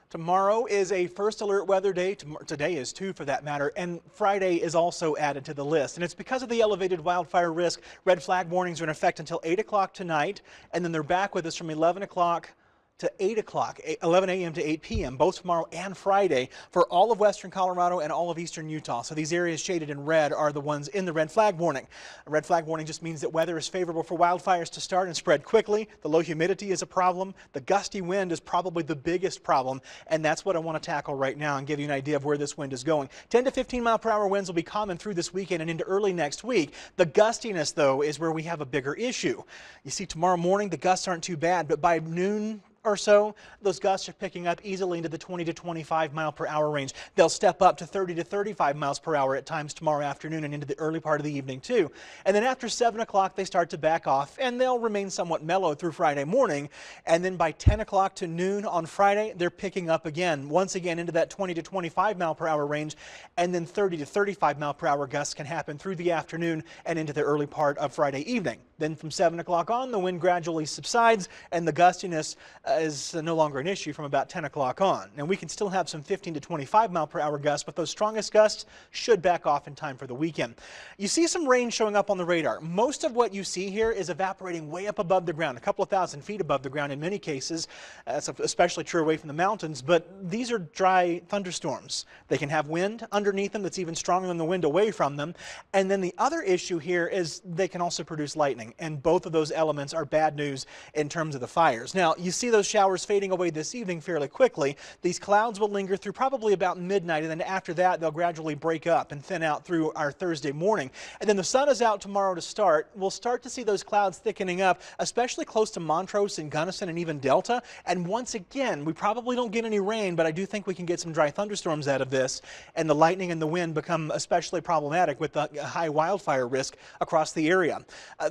Tomorrow is a first alert weather day. Today is too, for that matter, and Friday is also added to the list. And it's because of the elevated wildfire risk. Red flag warnings are in effect until 8 o'clock tonight, and then they're back with us from 11 o'clock to 8 o'clock, 11 a.m. to 8 p.m., both tomorrow and Friday for all of western Colorado and all of eastern Utah. So these areas shaded in red are the ones in the red flag warning. A red flag warning just means that weather is favorable for wildfires to start and spread quickly. The low humidity is a problem. The gusty wind is probably the biggest problem, and that's what I want to tackle right now and give you an idea of where this wind is going. 10 to 15 mile per hour winds will be common through this weekend and into early next week. The gustiness, though, is where we have a bigger issue. You see, tomorrow morning the gusts aren't too bad, but by noon or so, those gusts are picking up easily into the 20 to 25 mile per hour range. They'll step up to 30 to 35 miles per hour at times tomorrow afternoon and into the early part of the evening too. And then after 7 o'clock they start to back off, and they'll remain somewhat mellow through Friday morning. And then by 10 o'clock to noon on Friday, they're picking up again, once again into that 20 to 25 mile per hour range. And then 30 to 35 mile per hour gusts can happen through the afternoon and into the early part of Friday evening. Then from 7 o'clock on, the wind gradually subsides and the gustiness is no longer an issue from about 10 o'clock on. And we can still have some 15 to 25 mile per hour gusts, but those strongest gusts should back off in time for the weekend. You see some rain showing up on the radar. Most of what you see here is evaporating way up above the ground, a couple of thousand feet above the ground in many cases. That's especially true away from the mountains, but these are dry thunderstorms. They can have wind underneath them that's even stronger than the wind away from them. And then the other issue here is they can also produce lightning, and both of those elements are bad news in terms of the fires. Now, you see those showers fading away this evening fairly quickly. These clouds will linger through probably about midnight, and then after that they'll gradually break up and thin out through our Thursday morning. And then the sun is out tomorrow to start. We'll start to see those clouds thickening up, especially close to Montrose and Gunnison and even Delta. And once again, we probably don't get any rain, but I do think we can get some dry thunderstorms out of this, and the lightning and the wind become especially problematic with the high wildfire risk across the area.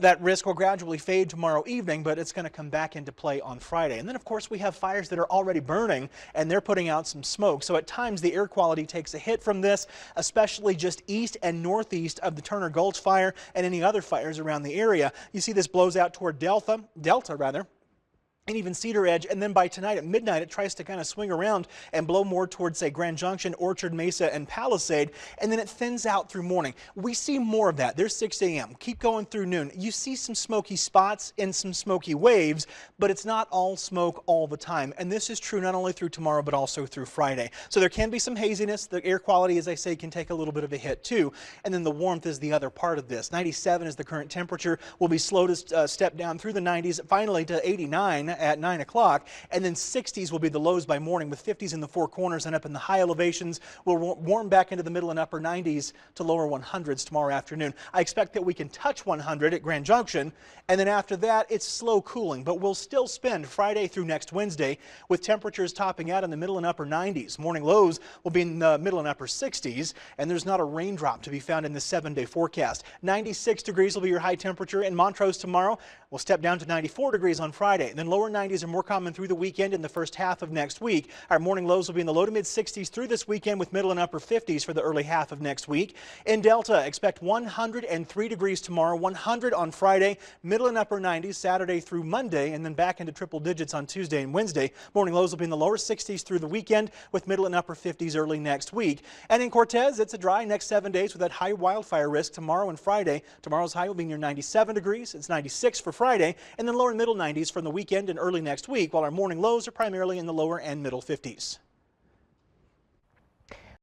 That risk will gradually fade tomorrow evening, but it's going to come back into play on Friday. And then of course we have fires that are already burning, and they're putting out some smoke. So at times the air quality takes a hit from this, especially just east and northeast of the Turner Gulch fire and any other fires around the area. You see this blows out toward Delta, and even Cedar Edge, and then by tonight at midnight it tries to kind of swing around and blow more towards, say, Grand Junction, Orchard, Mesa, and Palisade, and then it thins out through morning. We see more of that. There's 6 a.m. Keep going through noon. You see some smoky spots and some smoky waves, but it's not all smoke all the time, and this is true not only through tomorrow but also through Friday. So there can be some haziness. The air quality, as I say, can take a little bit of a hit too, and then the warmth is the other part of this. 97 is the current temperature. We'll be slow to step down through the 90s, finally to 89 at 9 o'clock, and then 60s will be the lows by morning, with 50s in the Four Corners, and up in the high elevations we'll warm back into the middle and upper 90s to lower 100s tomorrow afternoon. I expect that we can touch 100 at Grand Junction, and then after that it's slow cooling, but we'll still spend Friday through next Wednesday with temperatures topping out in the middle and upper 90s. Morning lows will be in the middle and upper 60s, and there's not a raindrop to be found in the 7-day forecast. 96 degrees will be your high temperature in Montrose tomorrow. We'll step down to 94 degrees on Friday, and then lower 90s are more common through the weekend in the first half of next week. Our morning lows will be in the low to mid 60s through this weekend, with middle and upper 50s for the early half of next week. In Delta, expect 103 degrees tomorrow, 100 on Friday, middle and upper 90s Saturday through Monday, and then back into triple digits on Tuesday and Wednesday. Morning lows will be in the lower 60s through the weekend, with middle and upper 50s early next week. And in Cortez, it's a dry next 7 days with that high wildfire risk tomorrow and Friday. Tomorrow's high will be near 97 degrees. It's 96 for Friday, and then lower and middle 90s from the weekend and early next week, while our morning lows are primarily in the lower and middle 50s.